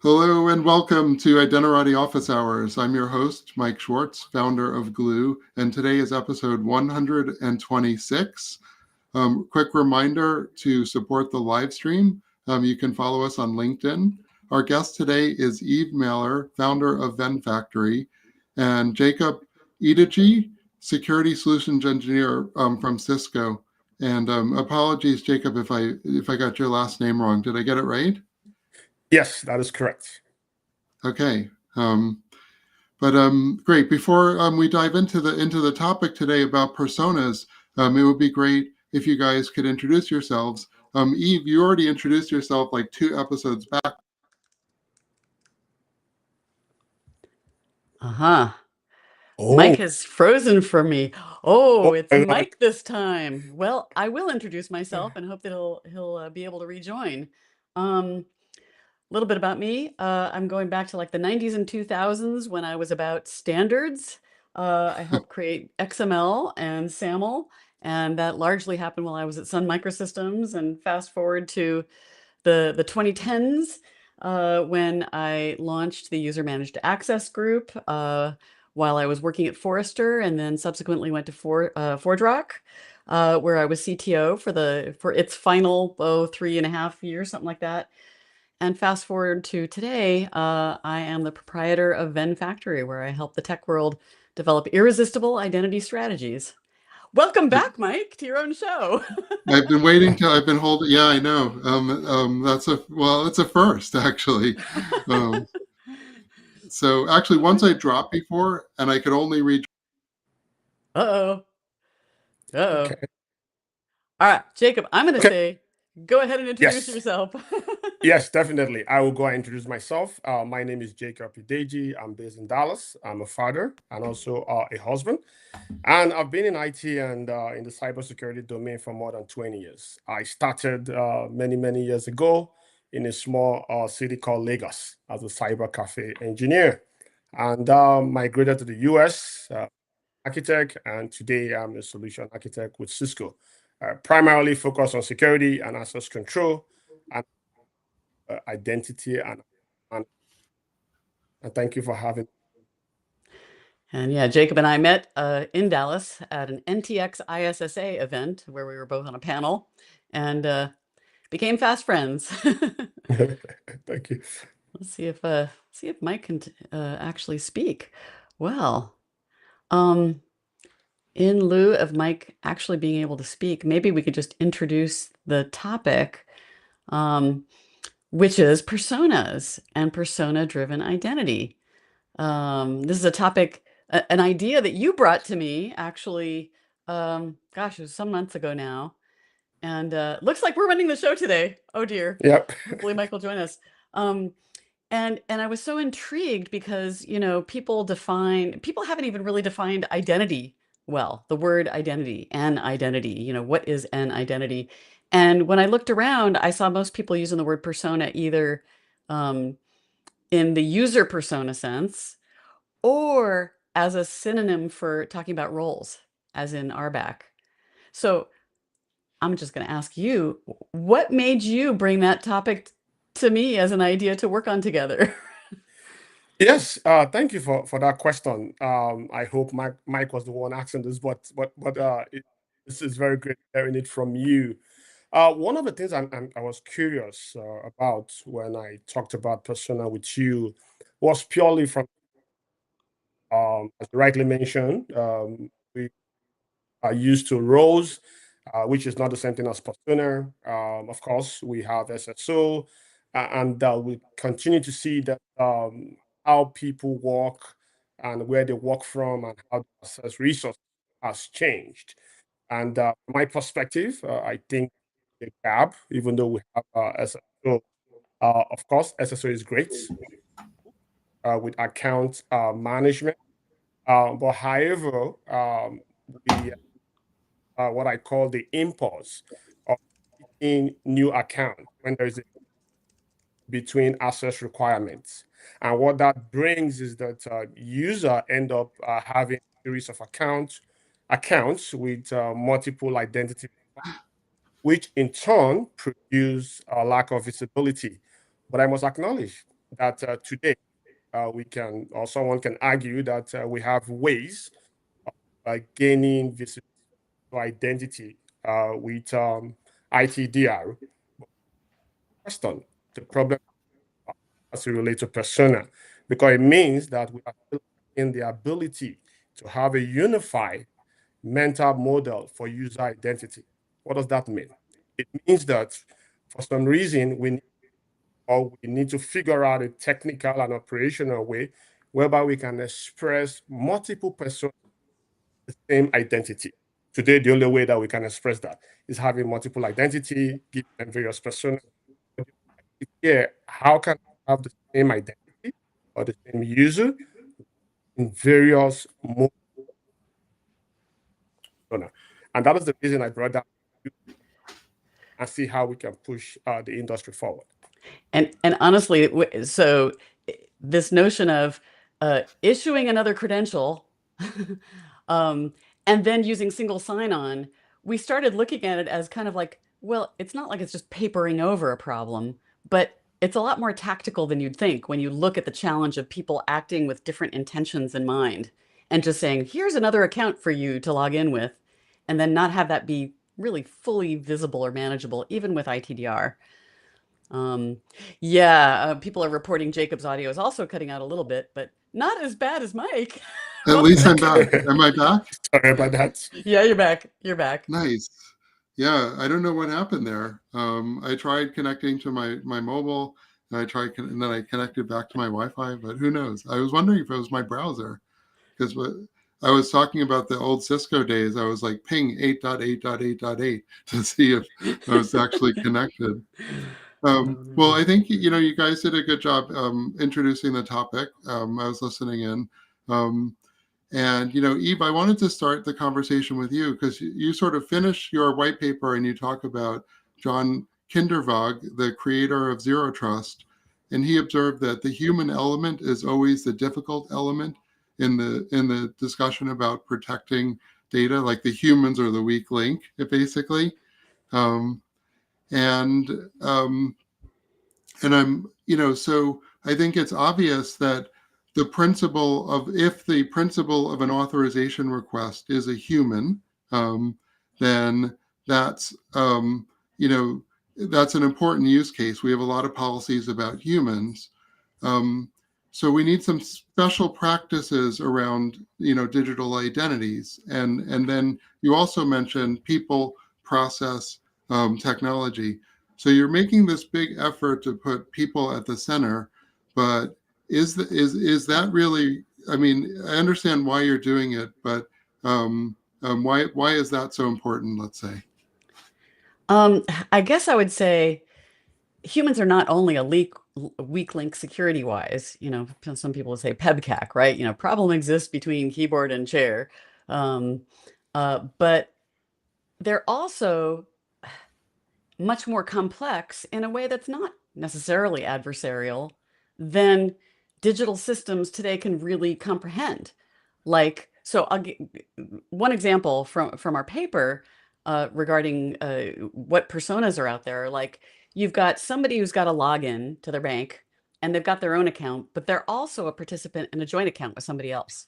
Hello and welcome to Identity Office Hours. I'm your host, Mike Schwartz, founder of Glue, and today is episode 126. Quick reminder to support the live stream. You can follow us on LinkedIn. Our guest today is Eve Mailer, founder of Venn Factory, and Jacob Ideji, security solutions engineer from Cisco. And apologies, Jacob, if I got your last name wrong. Did I get it right? Yes, that is correct. Okay. Great. Before we dive into the topic today about personas, it would be great if you guys could introduce yourselves. Eve, you already introduced yourself like 2 episodes back. Uh-huh. Oh, Mike has frozen for me. Oh, oh it's my God. Mike this time. Well, I will introduce myself and hope that he'll be able to rejoin. A little bit about me. I'm going back to like the 90s and 2000s when I was about standards. I helped create XML and SAML, and that largely happened while I was at Sun Microsystems. And fast forward to the 2010s when I launched the user managed access group while I was working at Forrester, and then subsequently went to ForgeRock, where I was CTO for its final 3.5 years, something like that. And fast forward to today, I am the proprietor of Venn Factory, where I help the tech world develop irresistible identity strategies. Welcome back, Mike, to your own show. I've been waiting till I've been holding. Yeah, I know. It's a first actually. Um, so actually, once I dropped before, and I could only read. Uh-oh. Uh-oh. Okay. All right, Jacob, I'm going to Okay. say, go ahead and introduce Yes. yourself. Yes, definitely. I will go and introduce myself. My name is Jacob Ideji. I'm based in Dallas. I'm a father and also a husband. And I've been in IT and in the cybersecurity domain for more than 20 years. I started many, many years ago in a small city called Lagos as a cyber cafe engineer and migrated to the US architect, and today I'm a solution architect with Cisco, primarily focused on security and access control and identity. And, and thank you for having. And yeah, Jacob and I met in Dallas at an NTX ISSA event where we were both on a panel and became fast friends. Thank you. Let's see if Mike can actually speak. Well, um, in lieu of Mike actually being able to speak, maybe we could just introduce the topic, which is personas and persona-driven identity. This is a topic, an idea that you brought to me actually, gosh, it was some months ago now. And looks like we're running the show today. Oh dear. Yep. Hopefully Mike will join us. Um, and I was so intrigued because, people haven't even really defined identity well, the word identity, an identity, what is an identity? And when I looked around, I saw most people using the word persona either um, in the user persona sense or as a synonym for talking about roles, as in RBAC. So I'm just going to ask you, what made you bring that topic to me as an idea to work on together? Yes, thank you for that question. I hope Mike was the one asking this, but this is very great hearing it from you. One of the things I was curious about when I talked about persona with you was purely from, as you rightly mentioned, we are used to roles, which is not the same thing as persona. Of course, we have SSO, and we continue to see that how people work and where they work from and how they access resources has changed. And from my perspective, I think the gap, even though we have SSO, of course, SSO is great with account management. But however, we what I call the impulse of in new account when there's a between access requirements. And what that brings is that user end up having a series of accounts with multiple identity, which in turn produce a lack of visibility. But I must acknowledge that today we can, or someone can argue that we have ways of gaining visibility identity with ITDR. Question: the problem as it relates to persona, because it means that we are still in the ability to have a unified mental model for user identity. What does that mean? It means that for some reason we need to figure out a technical and operational way whereby we can express multiple personas the same identity. Today, the only way that we can express that is having multiple identity, giving them various personas. Yeah, how can I have the same identity or the same user in various modes? And that is the reason I brought that and see how we can push the industry forward. And honestly, so this notion of issuing another credential and then using single sign-on, we started looking at it as kind of like, well, it's not like it's just papering over a problem, but it's a lot more tactical than you'd think when you look at the challenge of people acting with different intentions in mind and just saying, here's another account for you to log in with, and then not have that be really fully visible or manageable, even with ITDR. Yeah, people are reporting Jacob's audio is also cutting out a little bit, but not as bad as Mike. At least I'm back. Am I back? Sorry about that. Yeah, you're back. You're back. Nice. Yeah, I don't know what happened there. I tried connecting to my mobile, and and then I connected back to my Wi-Fi, but who knows? I was wondering if it was my browser, because I was talking about the old Cisco days. I was like ping 8.8.8.8 to see if I was actually connected. Well, I think you guys did a good job introducing the topic. I was listening in. And, Eve, I wanted to start the conversation with you because you sort of finish your white paper and you talk about John Kindervag, the creator of Zero Trust. And he observed that the human element is always the difficult element in the discussion about protecting data, like the humans are the weak link, basically. Um, and so I think it's obvious that if the principal of an authorization request is a human, then that's that's an important use case. We have a lot of policies about humans. So we need some special practices around digital identities, and then you also mentioned people, process, technology. So you're making this big effort to put people at the center, but is that really? I mean, I understand why you're doing it, but why is that so important? Let's say. I guess I would say humans are not only a weak link security wise. Some people would say PEBCAC, right? Problem exists between keyboard and chair, but they're also much more complex in a way that's not necessarily adversarial than digital systems today can really comprehend. So I'll give one example from our paper regarding what personas are out there. Like, you've got somebody who's got a login to their bank and they've got their own account, but they're also a participant in a joint account with somebody else.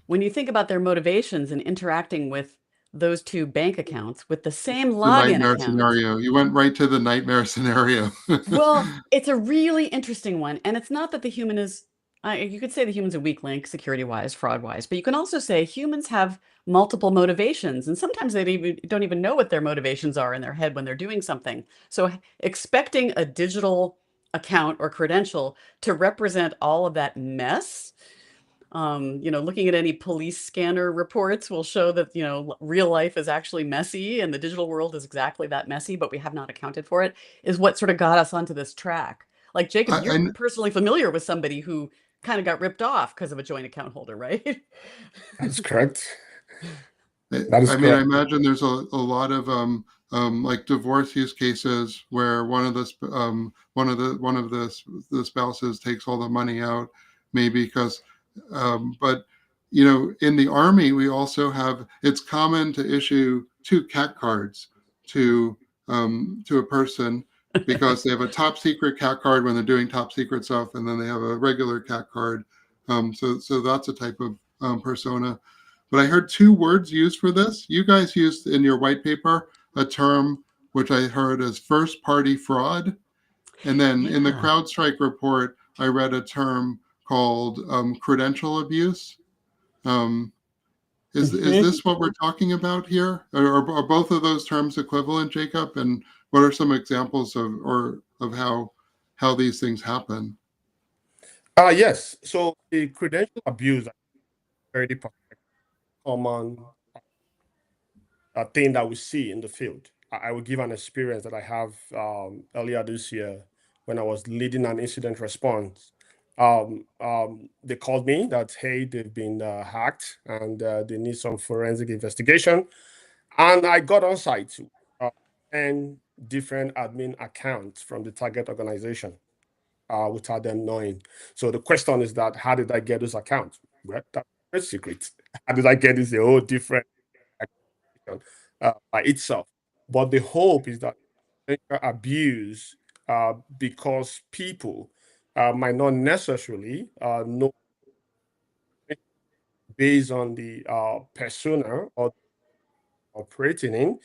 When you think about their motivations in interacting with those two bank accounts with the same login account. Scenario. You went right to the nightmare scenario. Well, it's a really interesting one. And it's not that the human is, you could say the human's a weak link, security-wise, fraud-wise, but you can also say humans have multiple motivations. And sometimes they don't even know what their motivations are in their head when they're doing something. So expecting a digital account or credential to represent all of that mess, looking at any police scanner reports will show that, real life is actually messy and the digital world is exactly that messy, but we have not accounted for it, is what sort of got us onto this track. Like, Jacob, you're personally familiar with somebody who kind of got ripped off because of a joint account holder, right? That's correct. I mean, I imagine there's a lot of like divorce use cases where one of the spouses takes all the money out, maybe because but in the Army, we also have, it's common to issue 2 CAT cards to a person, because they have a top secret cat card when they're doing top secret stuff, and then they have a regular cat card. So that's a type of persona. But I heard two words used for this. You guys used in your white paper a term which I heard as first party fraud. And then in the Yeah. CrowdStrike report, I read a term called credential abuse. Um, is this what we're talking about here? Are both of those terms equivalent, Jacob? And what are some examples of how these things happen? Yes. So the credential abuse is a very common thing that we see in the field. I will give an experience that I have earlier this year when I was leading an incident response. They called me that, hey, they've been hacked and they need some forensic investigation. And I got on site to 10 different admin accounts from the target organization without them knowing. So the question is that, how did I get those accounts? Well, that's a secret. How did I get this? A whole different by itself. But the hope is that abuse because people might not necessarily know based on the persona or operating in,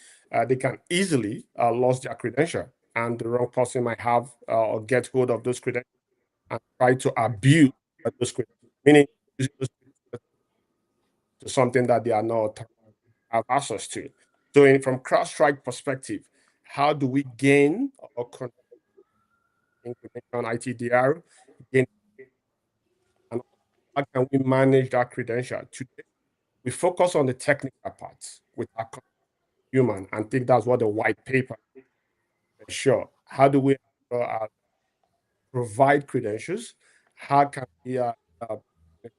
they can easily lose their credential, and the wrong person might have or get hold of those credentials and try to abuse those credentials, meaning using those credentials to something that they are not have access to. So, from CrowdStrike perspective, how do we gain or on ITDR, gain, and how can we manage that credential? Today, we focus on the technical parts with our human, and think that's what the white paper ensure. How do we provide credentials? How can we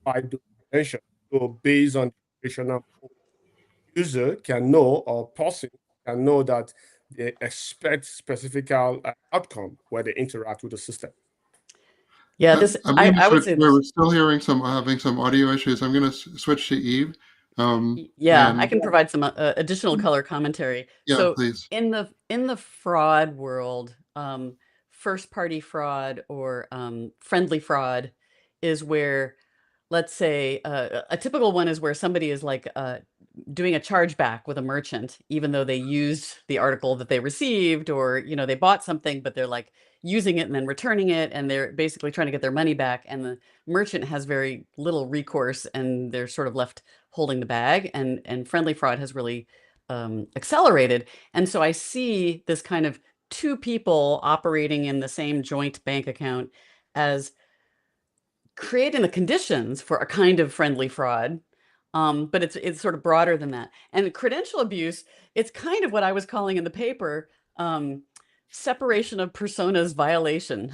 provide those credentials? So based on the operational user can know or person can know that they expect specific outcome where they interact with the system. Yeah, I'm going to I would switch. say We're this. still having some audio issues. I'm going to switch to Eve. Yeah, I And can provide some additional color commentary. yeah, So please. in the fraud world, first party fraud or friendly fraud is where, let's say, a typical one is where somebody is like doing a chargeback with a merchant, even though they used the article that they received, or they bought something, but they're like using it and then returning it, and they're basically trying to get their money back, and the merchant has very little recourse, and they're sort of left holding the bag. And friendly fraud has really accelerated, and so I see this kind of two people operating in the same joint bank account as creating the conditions for a kind of friendly fraud. But it's sort of broader than that. And credential abuse, it's kind of what I was calling in the paper, separation of personas violation,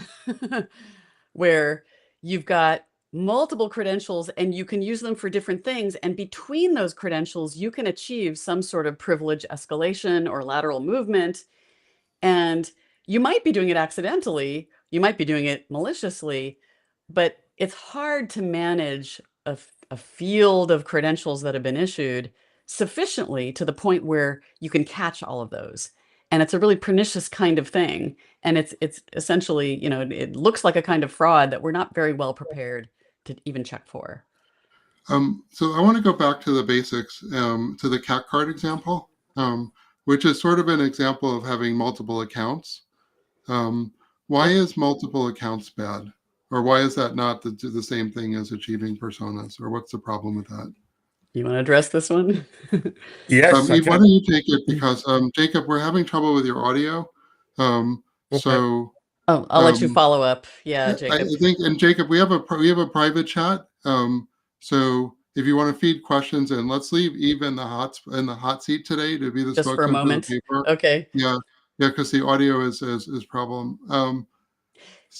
where you've got multiple credentials and you can use them for different things. And between those credentials, you can achieve some sort of privilege escalation or lateral movement. And you might be doing it accidentally, you might be doing it maliciously, but it's hard to manage a field of credentials that have been issued sufficiently to the point where you can catch all of those. And it's a really pernicious kind of thing. And it's essentially, it looks like a kind of fraud that we're not very well prepared to even check for. So I want to go back to the basics, to the cat card example, which is sort of an example of having multiple accounts. Why is multiple accounts bad? Or why is that not the same thing as achieving personas? Or what's the problem with that? You want to address this one? Yes, I Eve, why can. don't you take it? Because Jacob, we're having trouble with your audio. Okay. So Oh, I'll let you um, follow up. Yeah, I Jacob. think, and Jacob, we have a private chat. So if you want to feed questions in, let's leave Eve in the hot seat today to be the Just for a spokesman for the moment. paper. Okay. Yeah, because the audio is problem.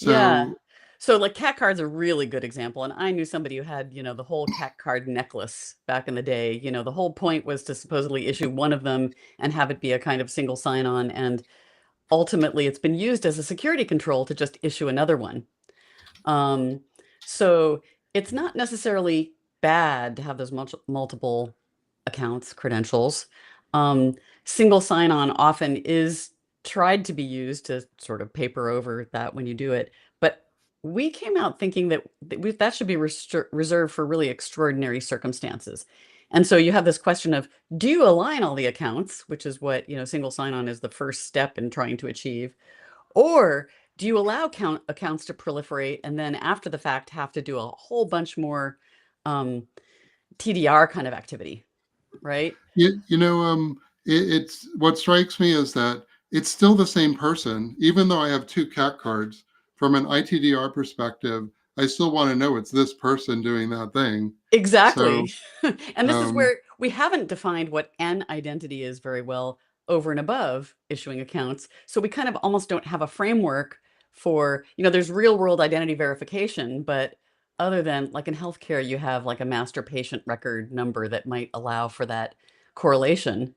Yeah. So So like cat cards are a really good example. And I knew somebody who had, the whole cat card necklace back in the day. The whole point was to supposedly issue one of them and have it be a kind of single sign-on. And ultimately it's been used as a security control to just issue another one. So it's not necessarily bad to have those multiple accounts, credentials. Single sign-on often is tried to be used to sort of paper over that when you do it. But we came out thinking that that should be reserved for really extraordinary circumstances. And so you have this question of, do you align all the accounts, which is what, single sign-on is the first step in trying to achieve, or do you allow accounts to proliferate and then after the fact have to do a whole bunch more TDR kind of activity, right? It's what strikes me is that it's still the same person, even though I have two CAC cards. From an ITDR perspective, I still want to know it's this person doing that thing. Exactly. So, And this is um, where we haven't defined what an identity is very well over and above issuing accounts. So we kind of almost don't have a framework for, there's real world identity verification, but other than like in healthcare, you have like a master patient record number that might allow for that correlation.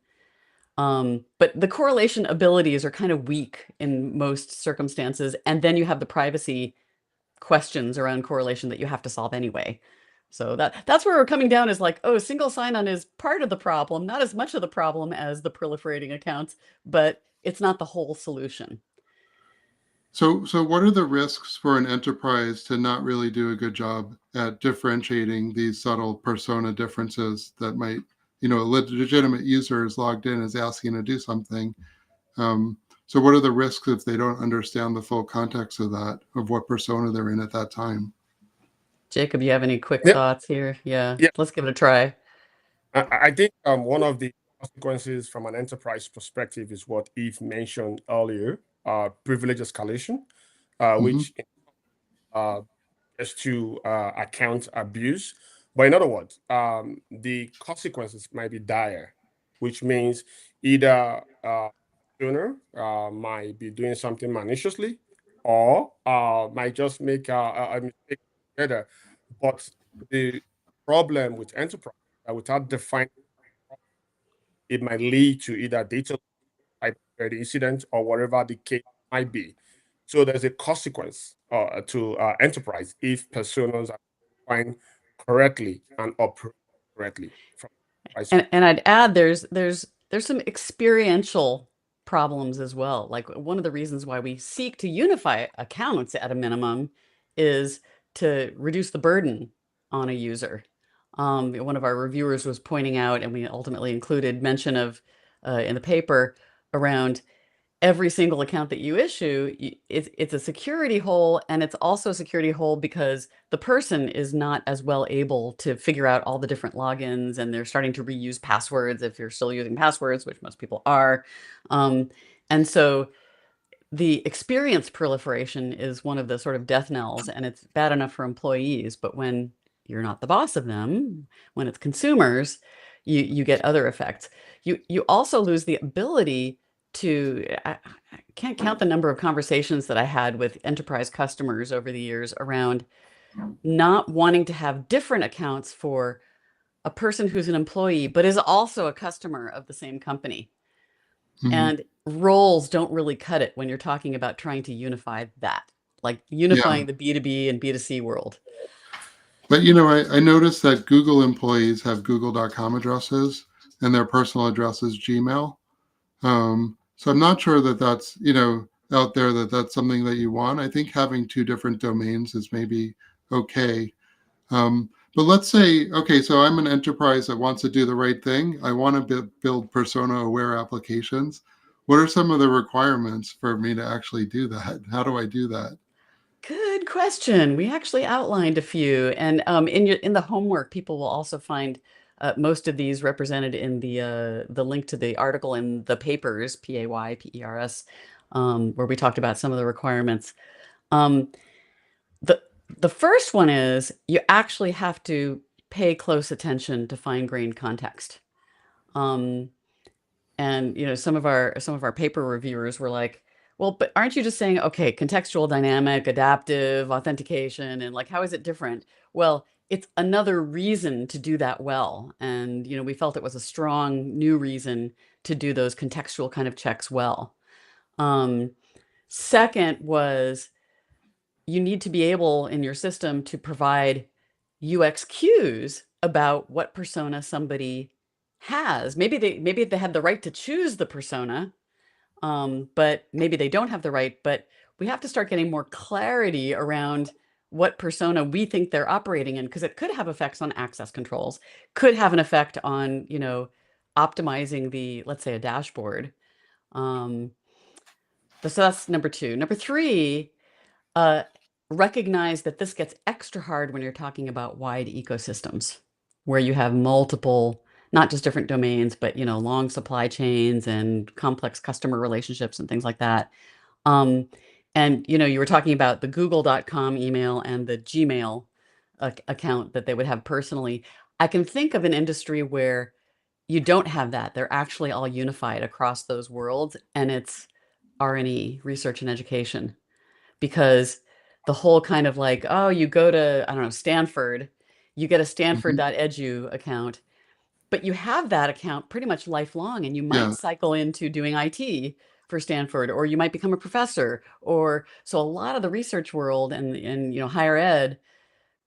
But the correlation abilities are kind of weak in most circumstances. And then you have the privacy questions around correlation that you have to solve anyway. So that's where we're coming down is like, oh, single sign-on is part of the problem, not as much of the problem as the proliferating accounts, but it's not the whole solution. so what are the risks for an enterprise to not really do a good job at differentiating these subtle persona differences that might, a legitimate user is logged in is asking to do something. So what are the risks if they don't understand the full context of that, of what persona they're in at that time? Jacob, you have any quick Yeah. thoughts here? Yeah, Yeah. let's give it a try. I think one of the consequences from an enterprise perspective is what Eve mentioned earlier, privilege escalation, which is to account abuse. But in other words, the consequences might be dire, which means either owner might be doing something maliciously or might just make a mistake together. But the problem with enterprise without defining, it might lead to either data type of incident or whatever the case might be. So there's a consequence to enterprise if personas are defined correctly and operate correctly. And I'd add there's some experiential problems as well. Like one of the reasons why we seek to unify accounts at a minimum is to reduce the burden on a user. One of our reviewers was pointing out, and we ultimately included mention of in the paper around every single account that you issue, it's a security hole, and it's also a security hole because the person is not as well able to figure out all the different logins, and they're starting to reuse passwords if you're still using passwords, which most people are. And so the experience proliferation is one of the sort of death knells, and it's bad enough for employees, but when you're not the boss of them, when it's consumers, you get other effects. You also lose the ability to, I can't count the number of conversations that I had with enterprise customers over the years around not wanting to have different accounts for a person who's an employee, but is also a customer of the same company. And roles don't really cut it when you're talking about trying to unify that, like unifying the B2B and B2C world. But I noticed that Google employees have google.com addresses and their personal address is Gmail. So I'm not sure that that's, out there that that's something that you want. I think having two different domains is maybe okay. But let's say, okay, so I'm an enterprise that wants to do the right thing. I want to build persona-aware applications. What are some of the requirements for me to actually do that? How do I do that? Good question. We actually outlined a few, and in the homework, people will also find most of these represented in the link to the article in the papers, PAYPERS, where we talked about some of the requirements. The first one is you actually have to pay close attention to fine-grained context. And some of our paper reviewers were like, well, but aren't you just saying, okay, contextual, dynamic, adaptive, authentication, and like, how is it different? Well, it's another reason to do that well. And, we felt it was a strong new reason to do those contextual kind of checks well. Second was you need to be able in your system to provide UX cues about what persona somebody has. Maybe they had the right to choose the persona, but maybe they don't have the right, but we have to start getting more clarity around what persona we think they're operating in, because it could have effects on access controls, could have an effect on, optimizing the, let's say, a dashboard. So that's number 2. Number 3, recognize that this gets extra hard when you're talking about wide ecosystems, where you have multiple, not just different domains, but long supply chains and complex customer relationships and things like that. And you were talking about the google.com email and the Gmail account that they would have personally. I can think of an industry where you don't have that. They're actually all unified across those worlds, and it's R&E, research and education, because the whole kind of like, oh, you go to, I don't know, Stanford, you get a stanford.edu account, but you have that account pretty much lifelong, and you might Yeah, cycle into doing IT for Stanford, or you might become a professor, or so a lot of the research world and higher ed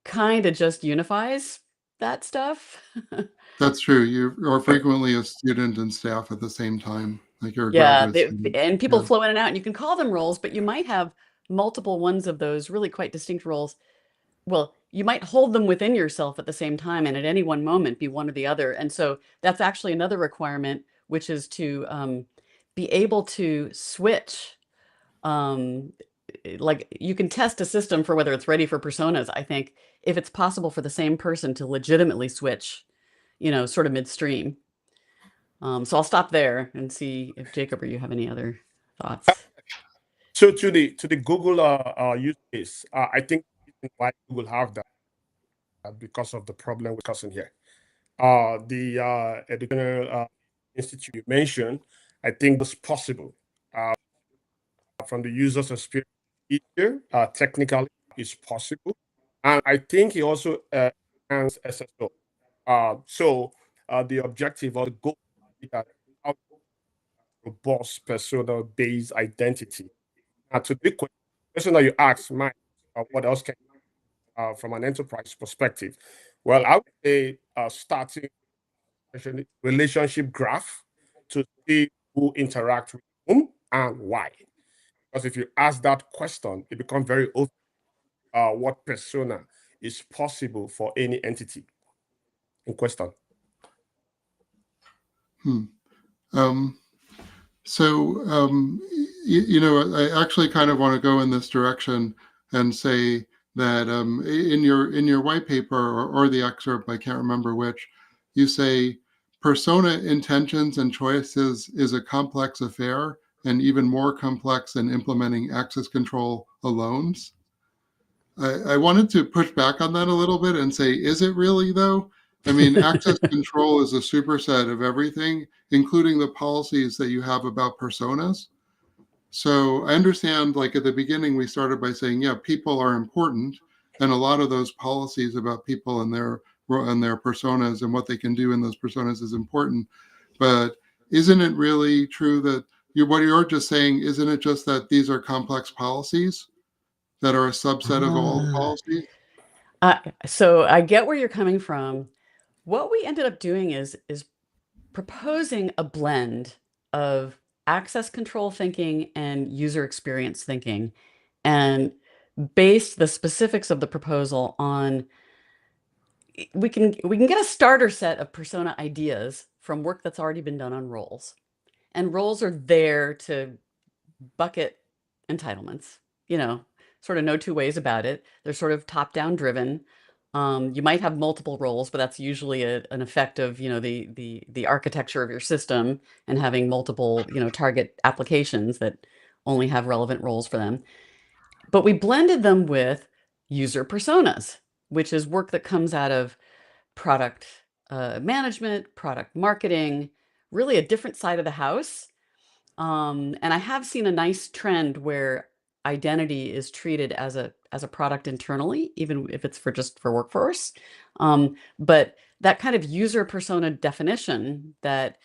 kind of just unifies that stuff. that's true. You are frequently a student and staff at the same time, like you're a Yeah, graduate student. and people Yeah, flow in and out, and you can call them roles, but you might have multiple ones of those really quite distinct roles. Well, you might hold them within yourself at the same time, and at any one moment be one or the other. And so that's actually another requirement, which is to be able to switch. Like you can test a system for whether it's ready for personas, I think, if it's possible for the same person to legitimately switch, sort of midstream. So I'll stop there and see if Jacob or you have any other thoughts. So to the Google use case, I think the reason why Google have that because of the problem we're discussing here. The educational institute you mentioned, I think was possible from the user's experience. Easier, technically, is possible, and I think it also enhances SSO. So the objective or the goal is that how robust persona-based identity. Now, to the question that you asked, Mike, what else can from an enterprise perspective? Well, I would say starting relationship graph to see who interact with whom and why. Because if you ask that question, it becomes very obvious what persona is possible for any entity in question. Hmm. Um, I actually kind of want to go in this direction and say that in your white paper or the excerpt, I can't remember which, you say persona intentions and choices is a complex affair and even more complex than implementing access control alone. I wanted to push back on that a little bit and say, is it really though? I mean, access control is a superset of everything, including the policies that you have about personas. So I understand, like at the beginning, we started by saying, yeah, people are important, and a lot of those policies about people and their personas and what they can do in those personas is important. But isn't it really true that what you're just saying? Isn't it just that these are complex policies that are a subset of all the Ah. policies? So I get where you're coming from. What we ended up doing is proposing a blend of access control thinking and user experience thinking, and based the specifics of the proposal on we can get a starter set of persona ideas from work that's already been done on roles. And roles are there to bucket entitlements, sort of no two ways about it. They're sort of top-down driven. You might have multiple roles, but that's usually an effect of, the architecture of your system and having multiple, target applications that only have relevant roles for them. But we blended them with user personas, which is work that comes out of product management, product marketing, really a different side of the house. And I have seen a nice trend where identity is treated as a product internally, even if it's for workforce. But that kind of user persona definition that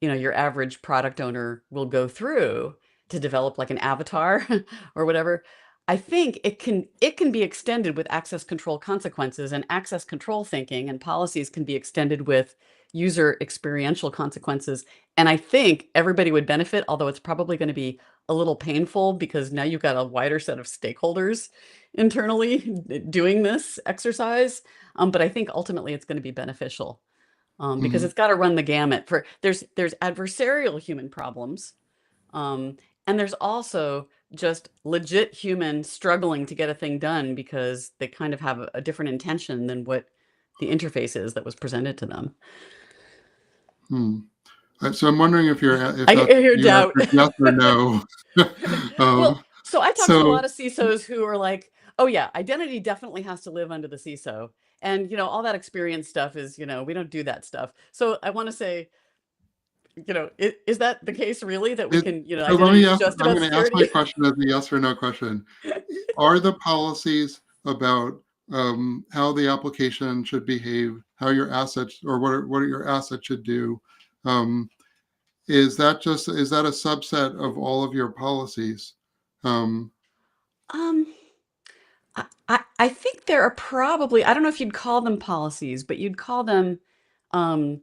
your average product owner will go through to develop like an avatar or whatever, I think it can be extended with access control consequences, and access control thinking and policies can be extended with user experiential consequences. And I think everybody would benefit, although it's probably going to be a little painful because now you've got a wider set of stakeholders internally doing this exercise. But I think ultimately it's going to be beneficial because Mhm. it's got to run the gamut for there's adversarial human problems. And there's also just legit humans struggling to get a thing done because they kind of have a different intention than what the interface is that was presented to them. Hmm. So I'm wondering if I that's hear your doubt. answer, yes or no. Well, um, so I talk to a so lot of CISOs who are like, oh yeah, identity definitely has to live under the CISO. And, all that experience stuff is, we don't do that stuff. So I want to say, is that the case really that we it, can, so let identity me is ask. just I'm about going to ask my security? question as a yes or no question. Are the policies about how the application should behave, how your assets or what your assets should do? Um, is that a subset of all of your policies? Um, Um, I think there are probably, I don't know if you'd call them policies, but you'd call them um,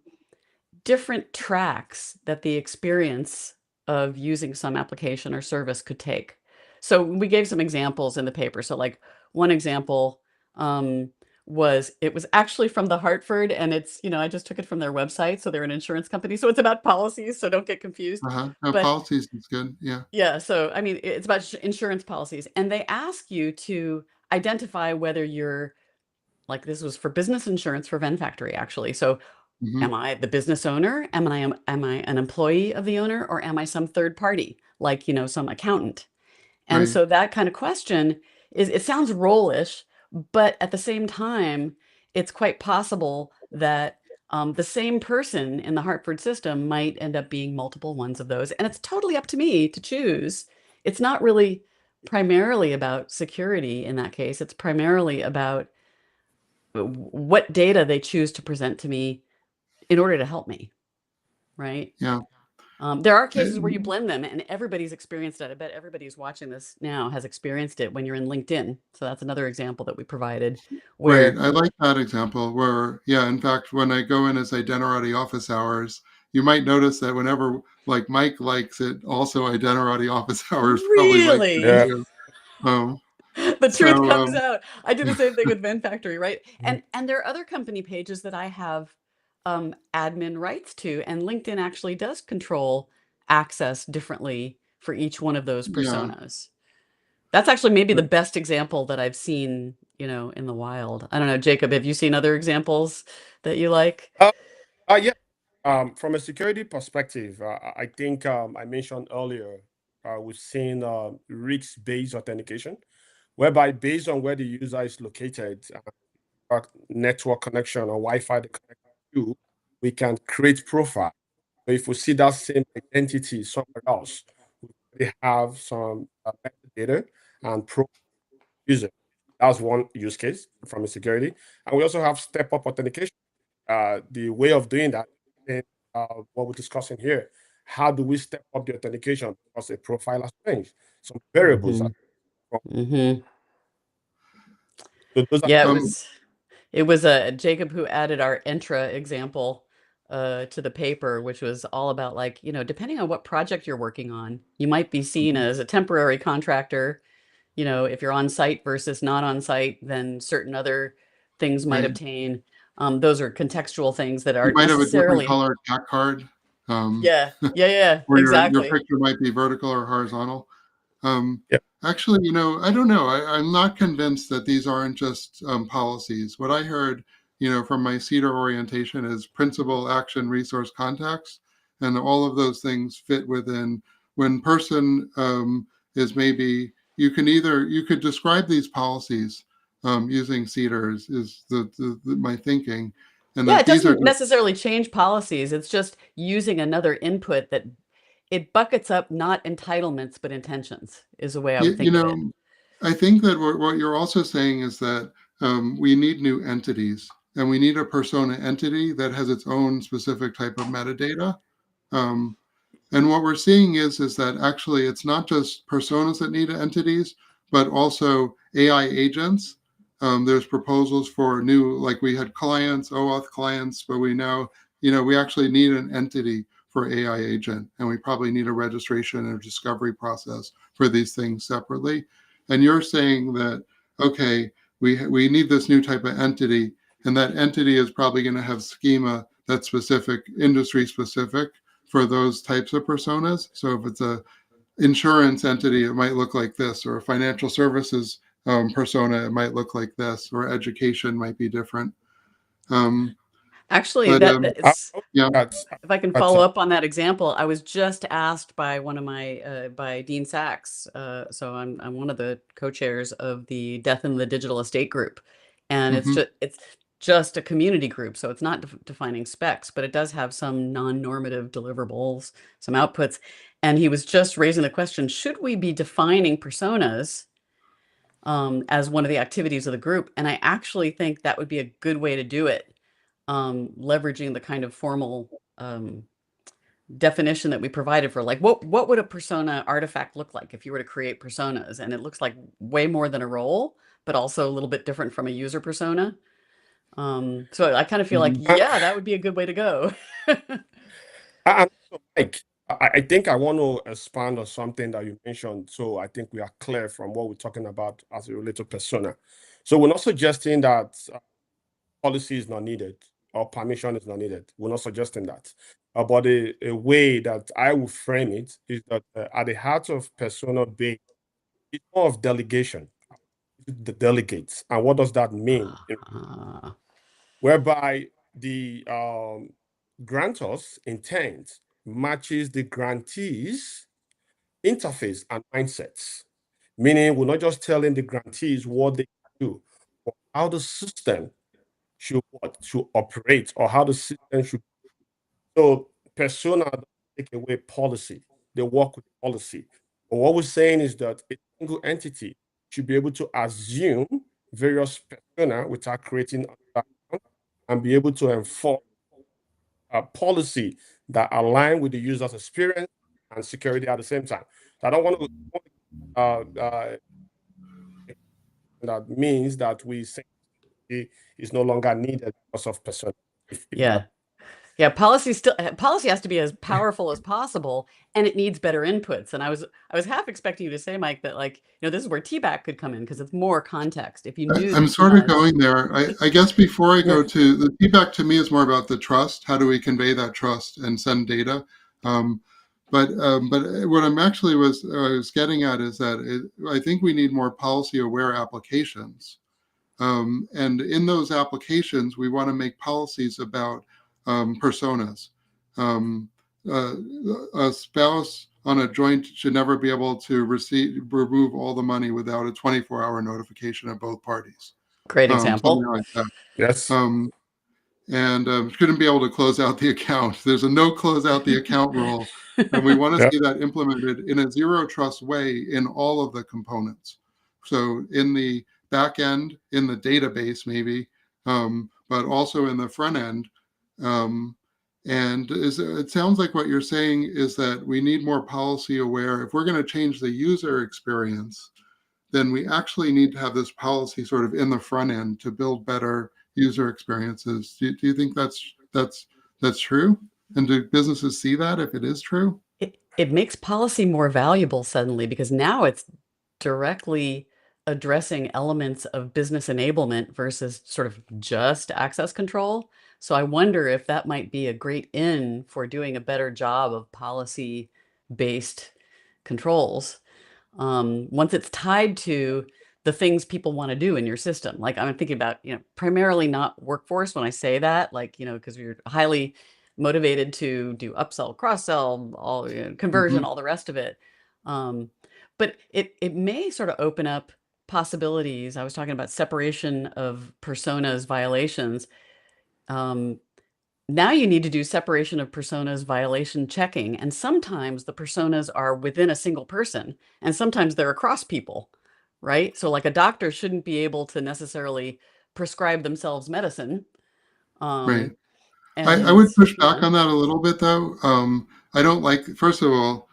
different tracks that the experience of using some application or service could take. So we gave some examples in the paper. So like one example it was actually from the Hartford, and it's, I just took it from their website. So they're an insurance company. So it's about policies. So don't get confused. no, But policies is good. Yeah. yeah, so I mean, it's about insurance policies, and they ask you to identify whether you're like this was for business insurance for Ven Factory actually. So Hmm. am I the business owner? Am I an employee of the owner, or am I some third party, like, some accountant? And Right. so that kind of question it sounds rollish, but at the same time, it's quite possible that the same person in the Hartford system might end up being multiple ones of those. And it's totally up to me to choose. It's not really primarily about security in that case. It's primarily about what data they choose to present to me in order to help me, right? Yeah. There are cases where you blend them, and everybody's experienced it. I bet everybody who's watching this now has experienced it when you're in LinkedIn. So that's another example that we provided Right. where, I like that example where, yeah, in fact, when I go in as Identity office hours, you might notice that whenever like Mike likes it, also Identity office hours probably likes it really, Yeah. too. Um, the so, truth comes out. I do the same thing with Ven Factory, right? And there are other company pages that I have admin rights to, and LinkedIn actually does control access differently for each one of those yeah. personas. That's actually maybe the best example that I've seen, in the wild. I don't know, Jacob, have you seen other examples that you like? Uh, yeah. From a security perspective, I think I mentioned earlier, we've seen risk-based authentication, whereby based on where the user is located, network connection or Wi-Fi they connect to, we can create profile. So if we see that same identity somewhere else, we have some metadata and pro user. That's one use case from a security. And we also have step-up authentication. The way of doing that, and what we're discussing here, how do we step up the authentication? Because a profile has changed. Some variables are Hmm. Hmm. so those are Yeah, Um, it was Jacob who added our Entra example to the paper, which was all about like, depending on what project you're working on, you might be seen mhm. as a temporary contractor. If you're on site versus not on site, then certain other things might Right. obtain. Those are contextual things that You aren't might have a different necessarily. colored cat card, um, Yeah, yeah, yeah, where your exactly. picture might be vertical or horizontal. Um, yeah. actually, I don't know. I'm not convinced that these aren't just policies. What I heard, from my CEDAR orientation is principal, action, resource, context, and all of those things fit within when person is maybe you could describe these policies using CEDAR is my thinking, and Yeah, that it these are doesn't just necessarily change policies. It's just using another input that it buckets up not entitlements, but intentions is the way I you, would you think of it. know I think that what you're also saying is that we need new entities and we need a persona entity that has its own specific type of metadata. Um, and what we're seeing is that actually it's not just personas that need entities, but also AI agents. There's proposals for new, like we had clients, OAuth clients, but we now we actually need an entity for AI agent, and we probably need a registration or discovery process for these things separately. And you're saying that, okay, we need this new type of entity, and that entity is probably going to have schema that's specific, industry specific for those types of personas. So if it's a insurance entity, it might look like this, or a financial services persona, it might look like this, or education might be different. Actually, But that's, yeah. if I can follow up on that example, I was just asked by one of my by Dean Sachs. So I'm one of the co-chairs of the Death in the Digital Estate group, and it's just a community group, so it's not defining specs, but it does have some non-normative deliverables, some outputs. And he was just raising the question: should we be defining personas as one of the activities of the group? And I actually think that would be a good way to do it. Leveraging the kind of formal definition that we provided for, like, what would a persona artifact look like if you were to create personas? And it looks like way more than a role, but also a little bit different from a user persona. So I kind of feel like, yeah, that would be a good way to go. And so, Mike, I think I want to expand on something that you mentioned. So I think we are clear from what we're talking about as it relates to persona. So we're not suggesting that policy is not needed or permission is not needed. We're not suggesting that. But a way that I will frame it is that at the heart of persona based, it's more of delegation, the delegates. And what does that mean? Whereby the grantor's intent matches the grantee's interface and mindsets. Meaning, we're not just telling the grantees what they do, but how the system should operate, or how the system should. So persona doesn't take away policy; they work with policy. But what we're saying is that a single entity should be able to assume various persona without creating and be able to enforce a policy that align with the user's experience and security at the same time. So I don't want to. That means that we say is no longer needed because of persona. Yeah, policy has to be as powerful as possible, and it needs better inputs. And I was half expecting you to say, Mike, that, like, this is where TBAC could come in, because it's more context. If you knew, I'm sort of going there. I guess before I go to the feedback, to me is more about the trust. How do we convey that trust and send data? But what I'm actually was getting at is that I think we need more policy aware applications. And in those applications, we want to make policies about personas. A spouse on a joint should never be able to remove all the money without a 24-hour notification of both parties. Great example. Something like that. Yes. And shouldn't be able to close out the account. There's a no close out the account rule. And we want to see that implemented in a zero trust way in all of the components. So in the back end, in the database maybe, but also in the front end. And it sounds like what you're saying is that we need more policy aware. If we're going to change the user experience, then we actually need to have this policy sort of in the front end to build better user experiences. Do you think that's true? And do businesses see that if it is true? It makes policy more valuable suddenly, because now it's directly addressing elements of business enablement versus sort of just access control. So I wonder if that might be a great in for doing a better job of policy-based controls. Once it's tied to the things people want to do in your system. Like, I'm thinking about, primarily not workforce when I say that, like, because you're highly motivated to do upsell, cross-sell, all conversion, all the rest of it. But it may sort of open up possibilities. I was talking about separation of personas violations. Now you need to do separation of personas violation checking. And sometimes the personas are within a single person, and sometimes they're across people, right? So like a doctor shouldn't be able to necessarily prescribe themselves medicine. Right. And, I would push back on that a little bit, though. I don't like, first of all,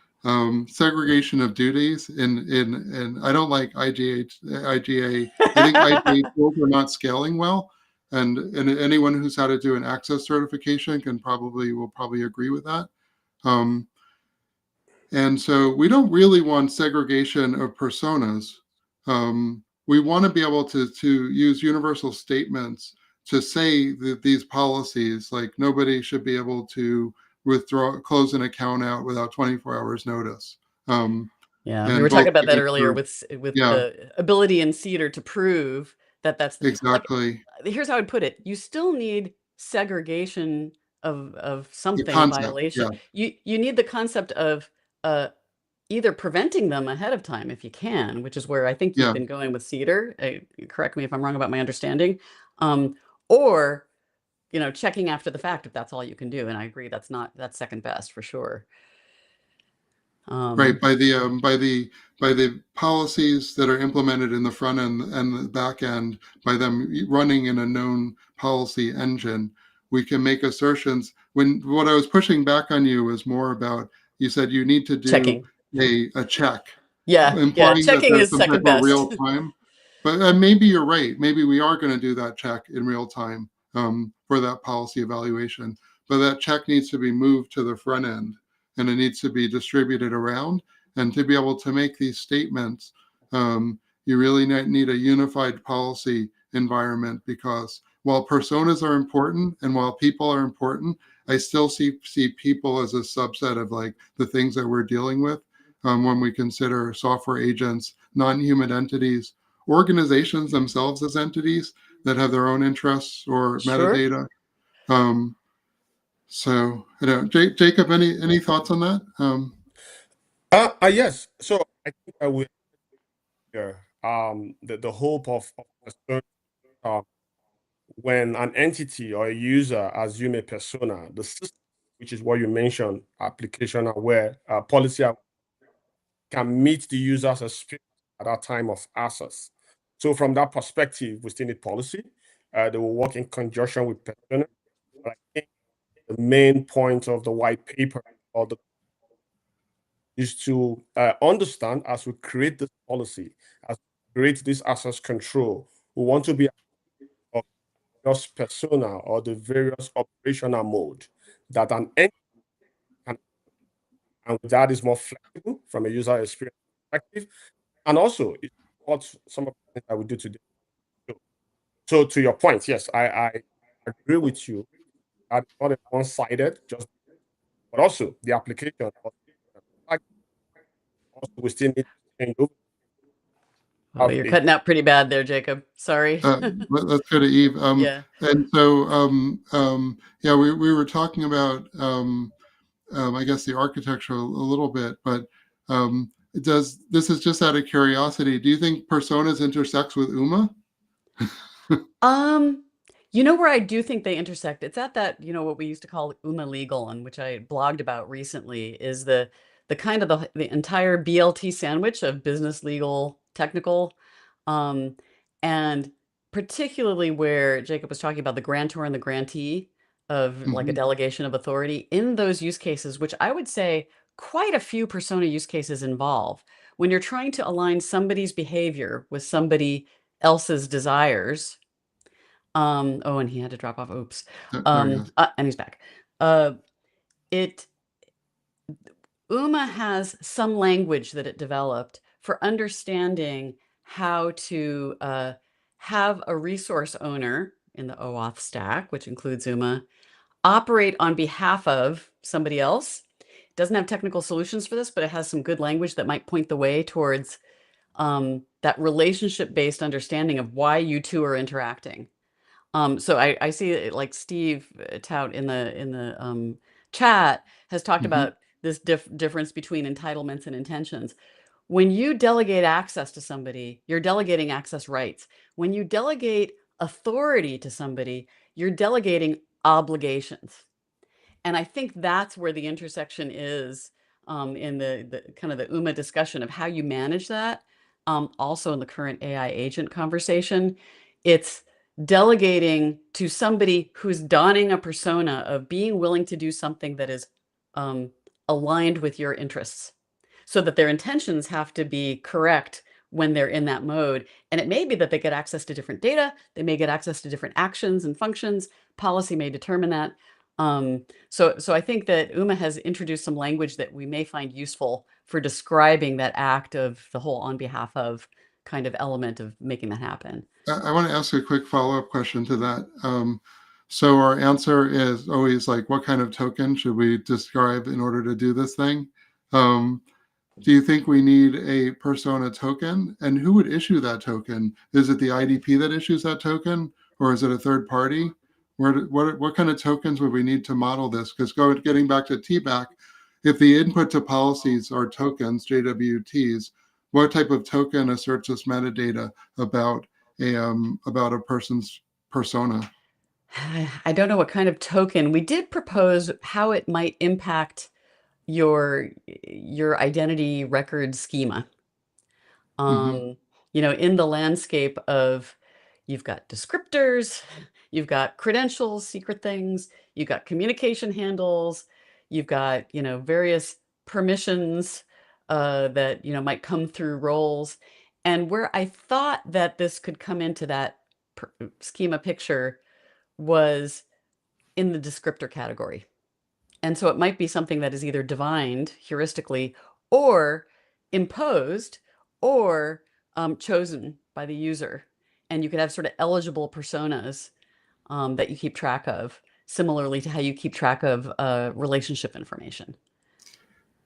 segregation of duties and I don't like IGA. I think IGA tools are not scaling well. and anyone who's had to do an access certification will probably agree with that. And so we don't really want segregation of personas. We want to be able to use universal statements to say that these policies, like nobody should be able to close an account out without 24 hours notice. Yeah, we And were talking both about that tickets earlier are, with yeah, the ability in Cedar to prove that that's like, exactly. here's how I'd put it. You still need segregation of The something, a concept, yeah, violation. You need the concept of either preventing them ahead of time if you can, which is where I think you've yeah. been going with Cedar. Correct me if I'm wrong about my understanding. Or checking after the fact if that's all you can do. And I agree, that's second best for sure. Right, by the policies that are implemented in the front end and the back end, by them running in a known policy engine, we can make assertions. When what I was pushing back on you was more about, you said you need to do Checking. a check, Yeah, implying that checking there's is some type second of best. real time. But maybe you're right. Maybe we are going to do that check in real time for that policy evaluation. But that check needs to be moved to the front end, and it needs to be distributed around. And to be able to make these statements, you really need a unified policy environment, because while personas are important and while people are important, I still see people as a subset of like the things that we're dealing with when we consider software agents, non-human entities, organizations themselves as entities that have their own interests or Sure. metadata. So, Jacob, any thoughts on that? Yes. So I think I will here. The hope of uh, when an entity or a user assume a persona, the system, which is what you mentioned, application aware, policy aware, can meet the user's experience at that time of access. So from that perspective, we still need policy. They will work in conjunction with persona. But I think the main point of the white paper or the is to understand, as we create this policy, as we create this access control, we want to be of various persona or the various operational mode that an entity can, and that is more flexible from a user experience perspective, and also it supports some of the things that we do today. So to your point, yes, I agree with you. That it's not a one-sided, just but also the application. Also, we still need to change over. Oh, you're cutting out pretty bad there, Jacob. Sorry. Let's go to Eve. Yeah. And so, yeah, we were talking about, I guess, the architecture a little bit, but this is just out of curiosity. Do you think personas intersects with UMA? Where I do think they intersect, it's at that, what we used to call UMA legal, and which I blogged about recently, is the kind of the entire BLT sandwich of business, legal, technical, and particularly where Jacob was talking about the grantor and the grantee of like a delegation of authority in those use cases, which I would say quite a few persona use cases involve. When you're trying to align somebody's behavior with somebody else's desires. Oh, and he had to drop off. Oops. There he is. And he's back. UMA has some language that it developed for understanding how to have a resource owner in the OAuth stack, which includes UMA, operate on behalf of somebody else. It doesn't have technical solutions for this, but it has some good language that might point the way towards that relationship-based understanding of why you two are interacting. So I see it, like Steve Tout in the chat has talked about this difference between entitlements and intentions. When you delegate access to somebody, you're delegating access rights. When you delegate authority to somebody, you're delegating obligations. And I think that's where the intersection is in the kind of the UMA discussion of how you manage that. Also in the current AI agent conversation, it's delegating to somebody who's donning a persona of being willing to do something that is aligned with your interests, so that their intentions have to be correct when they're in that mode. And it may be that they get access to different data, they may get access to different actions and functions. Policy may determine that. So I think that Uma has introduced some language that we may find useful for describing that act of the whole on behalf of kind of element of making that happen. I want to ask a quick follow-up question to that. So our answer is always like, what kind of token should we describe in order to do this thing? Do you think we need a persona token? And who would issue that token? Is it the IDP that issues that token, or is it a third party? What kind of tokens would we need to model this? Because getting back to TBAC, if the input to policies are tokens, JWTs, what type of token asserts this metadata about a person's persona? I don't know what kind of token. We did propose how it might impact your identity record schema. Mhm. In the landscape of, you've got descriptors, you've got credentials, secret things, you've got communication handles, you've got, various permissions that, might come through roles. And where I thought that this could come into that schema picture was in the descriptor category. And so it might be something that is either divined heuristically or imposed or chosen by the user. And you could have sort of eligible personas that you keep track of, similarly to how you keep track of relationship information.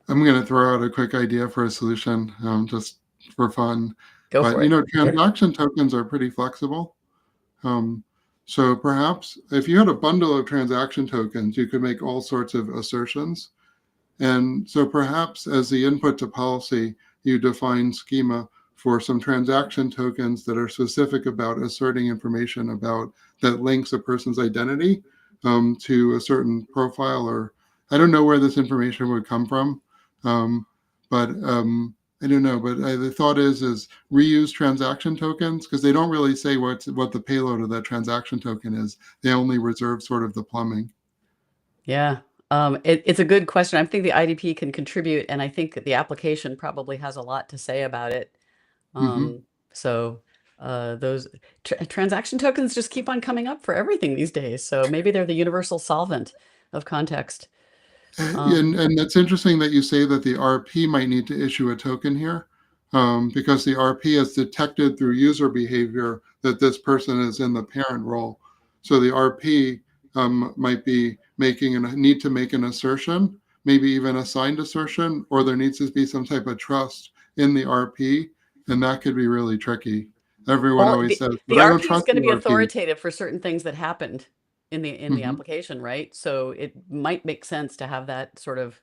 I'm going to throw out a quick idea for a solution, just for fun. Go But for it. transaction tokens are pretty flexible. So perhaps if you had a bundle of transaction tokens, you could make all sorts of assertions. And so perhaps as the input to policy, you define schema for some transaction tokens that are specific about asserting information about that links a person's identity to a certain profile, or I don't know where this information would come from. But I don't know, but the thought is reuse transaction tokens, because they don't really say what the payload of that transaction token is. They only reserve sort of the plumbing. Yeah. It's a good question. I think the IDP can contribute, and I think the application probably has a lot to say about it. So those transaction tokens just keep on coming up for everything these days. So maybe they're the universal solvent of context. And that's interesting that you say that the RP might need to issue a token here, because the RP has detected through user behavior that this person is in the parent role. So the RP might be need to make an assertion, maybe even a signed assertion, or there needs to be some type of trust in the RP, and that could be really tricky. Everyone Well, always says, the but I don't RP is trust going to the be RP. authoritative for certain things that happened in the application, right? So it might make sense to have that sort of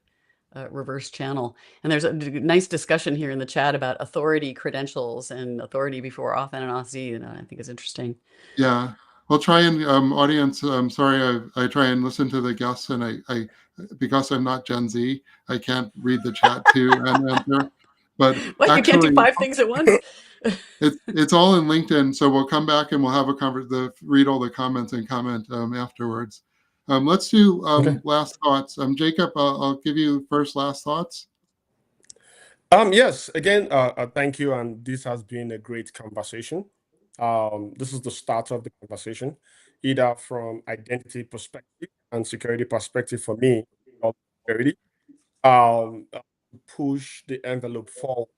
reverse channel. And there's a nice discussion here in the chat about authority credentials and authority before auth and auth-z, and I think is interesting. Yeah. Well, try and audience. I'm sorry, I try and listen to the guests, and I because I'm not Gen Z, I can't read the chat too and answer. But What, you can't do actually, 5 things at once? it's all in LinkedIn, so we'll come back and we'll have read all the comments and comment afterwards. Let's do last thoughts. Jacob, I'll give you first last thoughts. Yes, again, thank you, and this has been a great conversation. This is the start of the conversation, either from identity perspective and security perspective for me, or security. Push the envelope forward.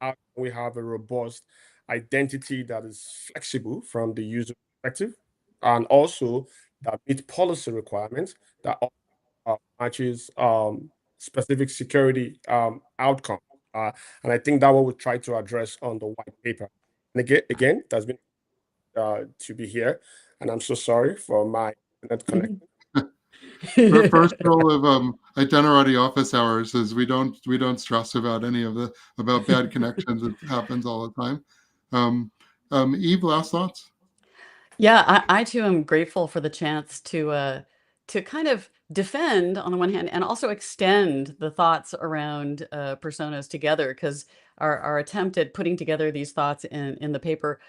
How can we have a robust identity that is flexible from the user perspective, and also that meets policy requirements, that matches specific security outcome. And I think that what we try to address on the white paper. And again, it has been to be here, and I'm so sorry for my internet connection. First rule of Identity office hours is we don't stress about any of about bad connections. It happens all the time. Eve, last thoughts? Yeah, I too am grateful for the chance to kind of defend on the one hand and also extend the thoughts around personas together, because our attempt at putting together these thoughts in the paper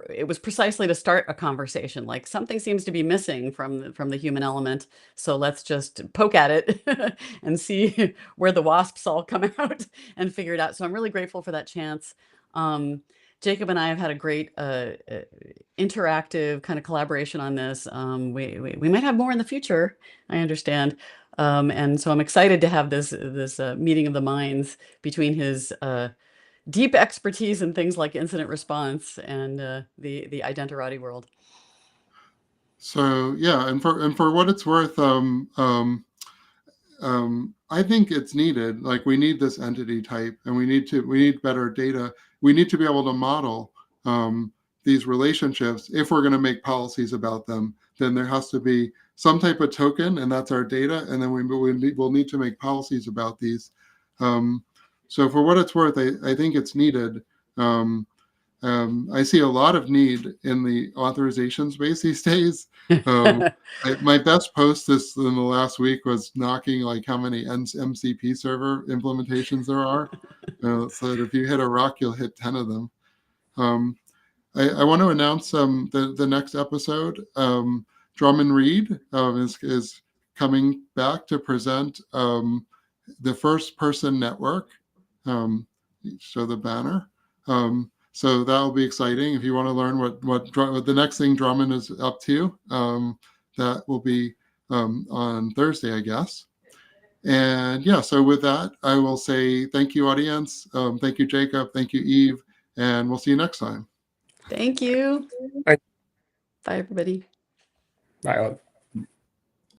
it was precisely to start a conversation. Like, something seems to be missing from the human element, so let's just poke at it and see where the wasps all come out and figure it out. So I'm really grateful for that chance. Jacob and I have had a great interactive kind of collaboration on this. We might have more in the future, I understand. And so I'm excited to have this meeting of the minds between his deep expertise in things like incident response and the Identarati world. So yeah, and for what it's worth, I think it's needed. Like, we need this entity type, and we need better data. We need to be able to model these relationships. If we're going to make policies about them, then there has to be some type of token, and that's our data. And then we'll need to make policies about these. So for what it's worth, I think it's needed. I see a lot of need in the authorization space these days. My best post this in the last week was knocking like how many MCP server implementations there are. So that if you hit a rock, you'll hit 10 of them. I want to announce the next episode. Drummond Reed is coming back to present the first person network. Show the banner. So that'll be exciting. If you want to learn what the next thing Drummond is up to, that will be on Thursday, I guess. And yeah, so with that, I will say thank you, audience. Thank you, Jacob. Thank you, Eve. And we'll see you next time. Thank you. Bye. Bye, everybody. Bye.